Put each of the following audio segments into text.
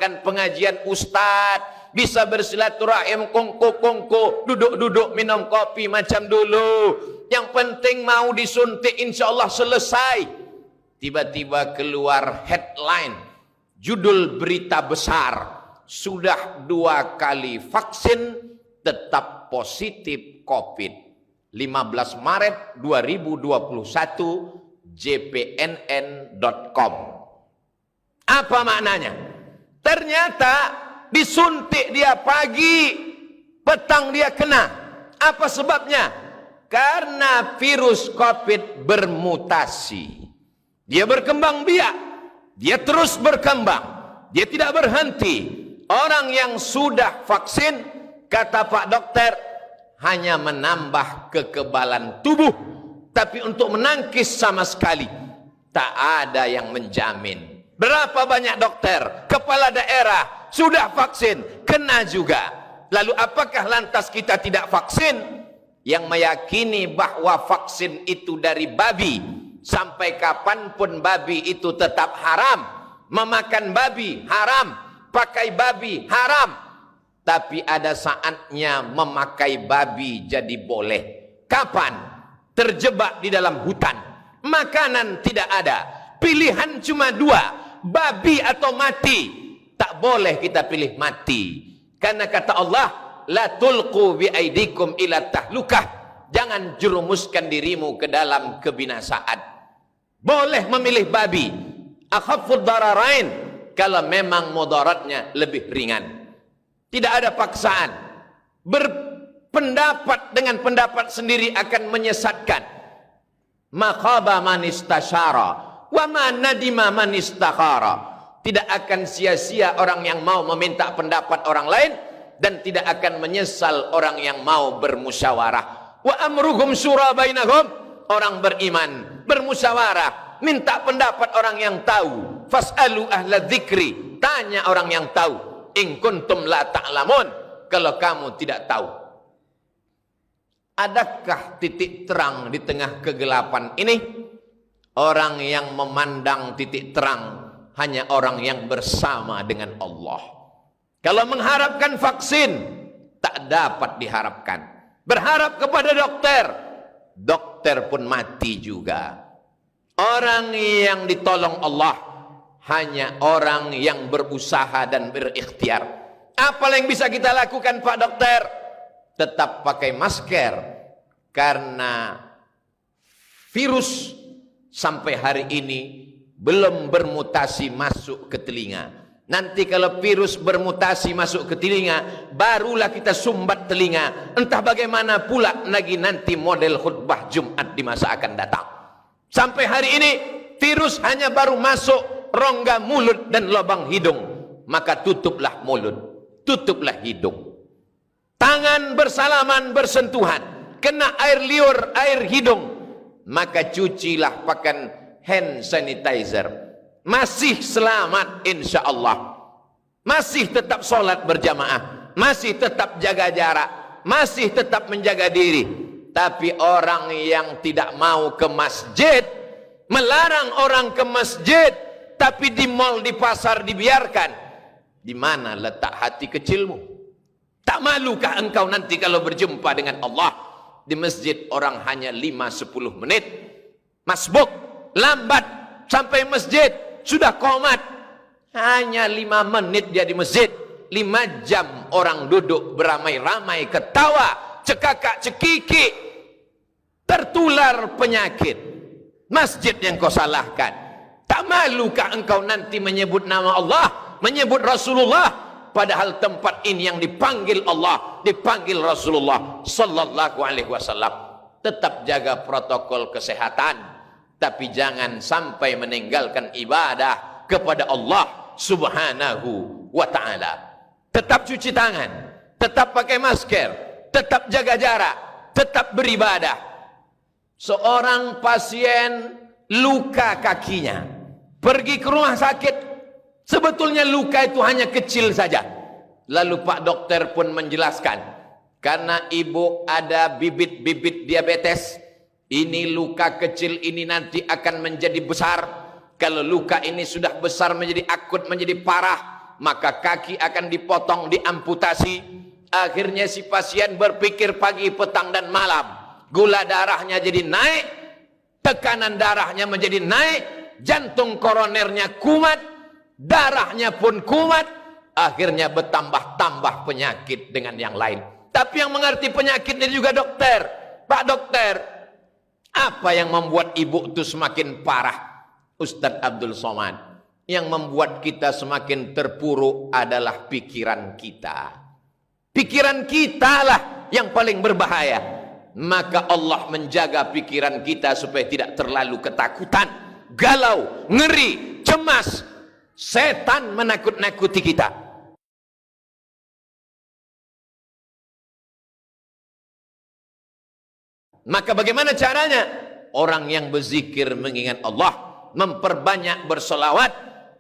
mendengarkan pengajian ustadz, bisa bersilaturahim kongko-kongko, duduk-duduk minum kopi macam dulu. Yang penting mau disuntik insya Allah selesai. Tiba-tiba keluar headline, judul berita besar, sudah 2 kali vaksin tetap positif COVID. 15 Maret 2021 jpnn.com. Apa maknanya? Ternyata disuntik dia pagi, petang dia kena. Apa sebabnya? Karena virus COVID bermutasi. Dia berkembang biak, dia terus berkembang, dia tidak berhenti. Orang yang sudah vaksin, kata Pak Dokter, hanya menambah kekebalan tubuh, tapi untuk menangkis sama sekali tak ada yang menjamin. Berapa banyak dokter, kepala daerah sudah vaksin, kena juga. Lalu apakah lantas kita tidak vaksin? Yang meyakini bahwa vaksin itu dari babi, sampai kapanpun babi itu tetap haram. Memakan babi haram, pakai babi haram. Tapi ada saatnya memakai babi jadi boleh. Kapan? Terjebak di dalam hutan, makanan tidak ada, pilihan cuma 2, babi atau mati. Tak boleh kita pilih mati, karena kata Allah, la tulqu bi aidikum ila tahlukah, jangan jerumuskan dirimu ke dalam kebinasaan. Boleh memilih babi, akhaffud dararain, kalau memang mudaratnya lebih ringan. Tidak ada paksaan. Berpendapat dengan pendapat sendiri akan menyesatkan. Maqaba man istasyara wa ma nadima man istakhara. Tidak akan sia-sia orang yang mau meminta pendapat orang lain, dan tidak akan menyesal orang yang mau bermusyawarah. Wa amruhum syura bainahum, orang beriman bermusyawarah, minta pendapat orang yang tahu. Fas'alu ahla dzikri, tanya orang yang tahu. In kuntum la ta'lamun, kalau kamu tidak tahu. Adakah titik terang di tengah kegelapan ini? Orang yang memandang titik terang hanya orang yang bersama dengan Allah. Kalau mengharapkan vaksin, tak dapat diharapkan. Berharap kepada dokter, dokter pun mati juga. Orang yang ditolong Allah hanya orang yang berusaha dan berikhtiar. Apa yang bisa kita lakukan, Pak Dokter? Tetap pakai masker, karena virus sampai hari ini belum bermutasi masuk ke telinga. Nanti kalau virus bermutasi masuk ke telinga, barulah kita sumbat telinga. Entah bagaimana pula lagi nanti model khutbah Jumat di masa akan datang. Sampai hari ini virus hanya baru masuk rongga mulut dan lubang hidung. Maka tutuplah mulut, tutuplah hidung. Tangan bersalaman bersentuhan, kena air liur, air hidung, maka cucilah pakai hand sanitizer. Masih selamat insya Allah. Masih tetap sholat berjamaah, masih tetap jaga jarak, masih tetap menjaga diri. Tapi orang yang tidak mau ke masjid, melarang orang ke masjid, tapi di mal, di pasar dibiarkan. Di mana letak hati kecilmu? Tak malukah engkau nanti kalau berjumpa dengan Allah? Di masjid orang hanya 5-10 menit, masbuk, lambat sampai masjid, sudah qomat. Hanya 5 menit dia di masjid. 5 jam orang duduk beramai-ramai, ketawa, cekakak cekiki, tertular penyakit. Masjid yang kau salahkan. Tak malukah engkau nanti menyebut nama Allah, menyebut Rasulullah, padahal tempat ini yang dipanggil Allah, dipanggil Rasulullah sallallahu alaihi wasallam. Tetap jaga protokol kesehatan, tapi jangan sampai meninggalkan ibadah kepada Allah subhanahu wa ta'ala. Tetap cuci tangan, tetap pakai masker, tetap jaga jarak, tetap beribadah. Seorang pasien luka kakinya, pergi ke rumah sakit, sebetulnya luka itu hanya kecil saja. Lalu Pak Dokter pun menjelaskan, karena ibu ada bibit-bibit diabetes, ini luka kecil ini nanti akan menjadi besar. Kalau luka ini sudah besar menjadi akut, menjadi parah, maka kaki akan dipotong, diamputasi. Akhirnya si pasien berpikir pagi, petang, dan malam. Gula darahnya jadi naik, tekanan darahnya menjadi naik, jantung koronernya kumat, darahnya pun kumat. Akhirnya bertambah-tambah penyakit dengan yang lain. Tapi yang mengerti penyakitnya juga dokter. Pak dokter, apa yang membuat ibu itu semakin parah? Ustadz Abdul Somad, yang membuat kita semakin terpuruk adalah pikiran kita. Pikiran kita lah yang paling berbahaya. Maka Allah menjaga pikiran kita supaya tidak terlalu ketakutan, galau, ngeri, cemas. Setan menakut-nakuti kita. Maka bagaimana caranya? Orang yang berzikir mengingat Allah, memperbanyak bersolawat,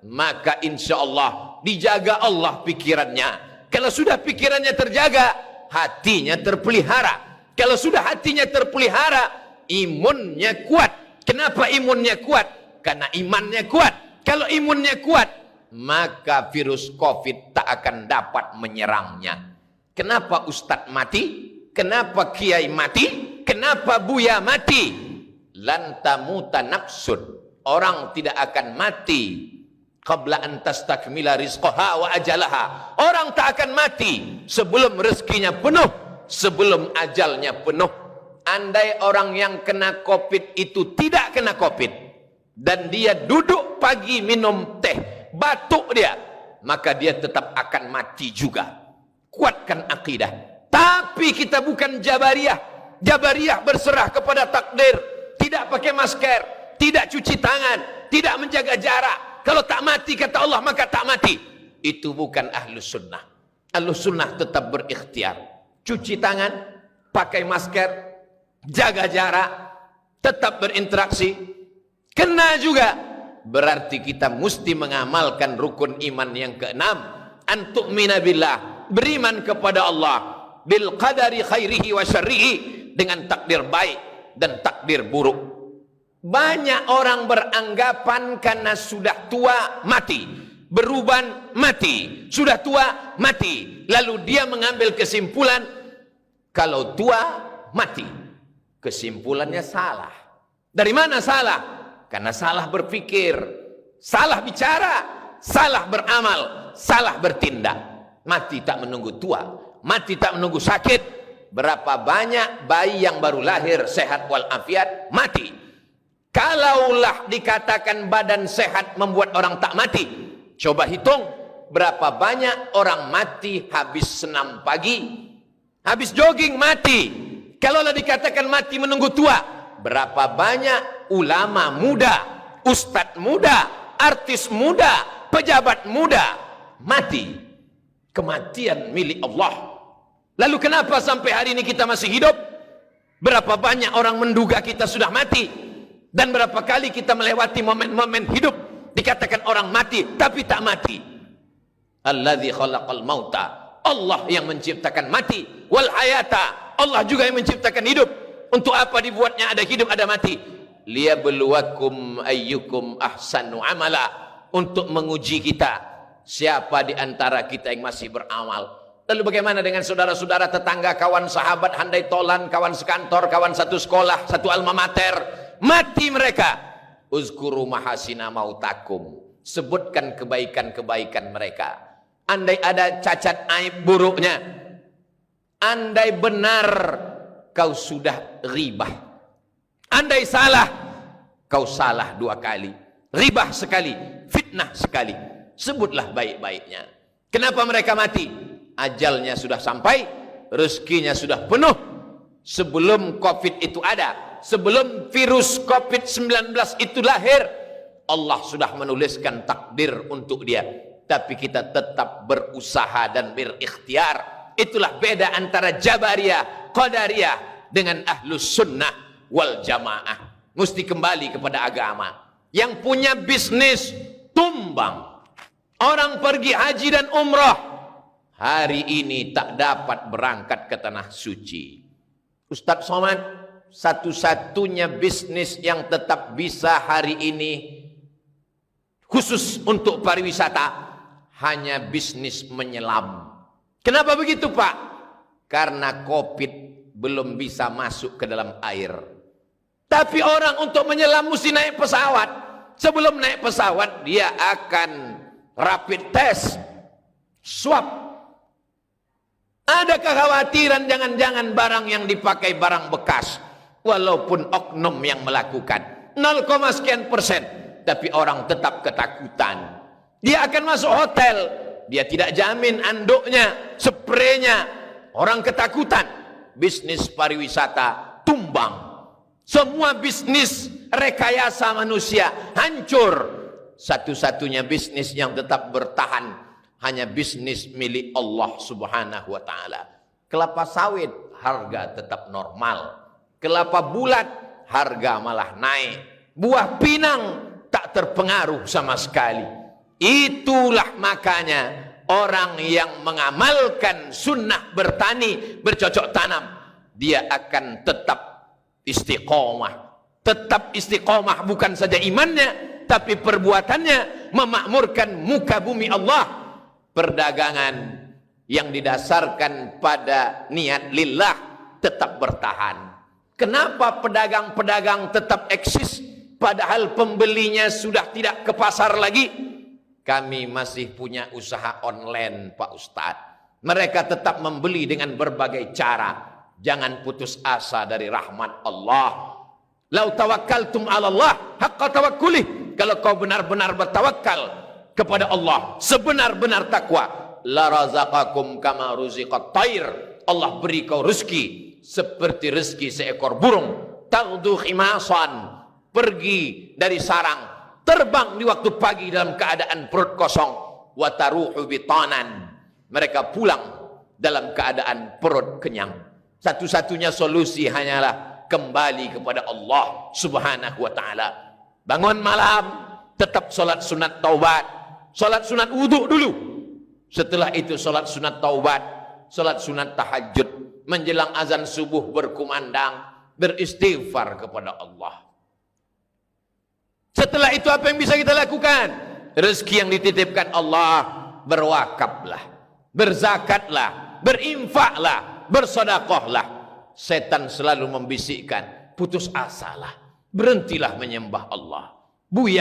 maka insya Allah dijaga Allah pikirannya. Kalau sudah pikirannya terjaga, hatinya terpelihara. Kalau sudah hatinya terpelihara, imunnya kuat. Kenapa imunnya kuat? Karena imannya kuat. Kalau imunnya kuat, maka virus COVID tak akan dapat menyerangnya. Kenapa Ustadz mati? Kenapa Kiai mati? Kenapa Buya mati? Lan tamuta nafsun. Orang tidak akan mati qabla an tastakmila rizqaha wa ajalaha. Orang tak akan mati sebelum rezekinya penuh, sebelum ajalnya penuh. Andai orang yang kena COVID itu tidak kena COVID dan dia duduk pagi minum teh, batuk dia, maka dia tetap akan mati juga. Kuatkan akidah. Tapi kita bukan Jabariyah. Jabariyah berserah kepada takdir, tidak pakai masker, tidak cuci tangan, tidak menjaga jarak. Kalau tak mati kata Allah maka tak mati. Itu bukan Ahlus Sunnah. Ahlus Sunnah tetap berikhtiar, cuci tangan, pakai masker, jaga jarak, tetap berinteraksi. Kena juga, berarti kita mesti mengamalkan rukun iman yang keenam. Antu'mina billah, beriman kepada Allah, bil qadari khairihi wa syarrihi, dengan takdir baik dan takdir buruk. Banyak orang beranggapan karena sudah tua mati, beruban mati, sudah tua mati, lalu dia mengambil kesimpulan kalau tua mati. Kesimpulannya salah. Dari mana salah? Karena salah berpikir, salah bicara, salah beramal, salah bertindak. Mati tak menunggu tua, mati tak menunggu sakit. Berapa banyak bayi yang baru lahir sehat walafiat mati. Kalaulah dikatakan badan sehat membuat orang tak mati, coba hitung berapa banyak orang mati habis senam pagi, habis jogging mati. Kalaulah dikatakan mati menunggu tua, berapa banyak ulama muda, ustadz muda, artis muda, pejabat muda mati. Kematian milik Allah. Lalu kenapa sampai hari ini kita masih hidup? Berapa banyak orang menduga kita sudah mati, dan berapa kali kita melewati momen-momen hidup dikatakan orang mati tapi tak mati. Alladzi khalaqal mauta, Allah yang menciptakan mati, wal hayata, Allah juga yang menciptakan hidup. Untuk apa dibuatnya ada hidup ada mati? Liyabluwakum ayyukum ahsanu amala, untuk menguji kita siapa di antara kita yang masih beramal. Lalu bagaimana dengan saudara-saudara, tetangga, kawan, sahabat, handai tolan, kawan sekantor, kawan satu sekolah, satu alma mater, mati mereka. Uzkuru mahasina mautakum, sebutkan kebaikan-kebaikan mereka. Andai ada cacat aib buruknya, andai benar kau sudah ribah, andai salah kau salah 2 kali, ribah sekali, fitnah sekali, sebutlah baik-baiknya. Kenapa mereka mati? Ajalnya sudah sampai, rezekinya sudah penuh. Sebelum COVID itu ada, sebelum virus COVID-19 itu lahir, Allah sudah menuliskan takdir untuk dia. Tapi kita tetap berusaha dan berikhtiar. Itulah beda antara Jabariyah, Qadariyah dengan Ahlus Sunnah wal Jamaah. Mesti kembali kepada agama. Yang punya bisnis tumbang. Orang pergi haji dan umrah, hari ini tak dapat berangkat ke tanah suci. Ustadz Somad, satu-satunya bisnis yang tetap bisa hari ini khusus untuk pariwisata, hanya bisnis menyelam. Kenapa begitu, Pak? Karena COVID belum bisa masuk ke dalam air. Tapi orang untuk menyelam mesti naik pesawat. Sebelum naik pesawat dia akan rapid test, swab. Ada kekhawatiran jangan-jangan barang yang dipakai barang bekas, walaupun oknum yang melakukan 0, sekian persen, tapi orang tetap ketakutan. Dia akan masuk hotel, dia tidak jamin anduknya, spraynya, orang ketakutan. Bisnis pariwisata tumbang. Semua bisnis rekayasa manusia hancur. Satu-satunya bisnis yang tetap bertahan hanya bisnis milik Allah Subhanahu wa taala. Kelapa sawit harga tetap normal. Kelapa bulat harga malah naik. Buah pinang tak terpengaruh sama sekali. Itulah makanya orang yang mengamalkan sunnah bertani, bercocok tanam, dia akan tetap istiqomah. Tetap istiqomah bukan saja imannya, tapi perbuatannya memakmurkan muka bumi Allah. Perdagangan yang didasarkan pada niat lillah tetap bertahan. Kenapa pedagang-pedagang tetap eksis padahal pembelinya sudah tidak ke pasar lagi? Kami masih punya usaha online, Pak Ustadz. Mereka tetap membeli dengan berbagai cara. Jangan putus asa dari rahmat Allah. Lau tawakkaltum 'ala Allah haqqa tawakkuli. Kalau kau benar-benar bertawakal kepada Allah sebenar-benar takwa, la razaqakum kama ruziqat thair. Allah beri kau rezeki seperti rezeki seekor burung. Taghdu khimasan, pergi dari sarang, terbang di waktu pagi dalam keadaan perut kosong. Wa taruhu bitanan, mereka pulang dalam keadaan perut kenyang. Satu-satunya solusi hanyalah kembali kepada Allah Subhanahu wa taala. Bangun malam, tetap sholat sunat taubat. Sholat sunat wudhu dulu. Setelah itu sholat sunat taubat, sholat sunat tahajud. Menjelang azan subuh berkumandang, beristighfar kepada Allah. Setelah itu apa yang bisa kita lakukan? Rezeki yang dititipkan Allah, berwakaflah, berzakatlah, berinfaklah, bersedekahlah. Setan selalu membisikkan, putus asalah, berhentilah menyembah Allah. Buya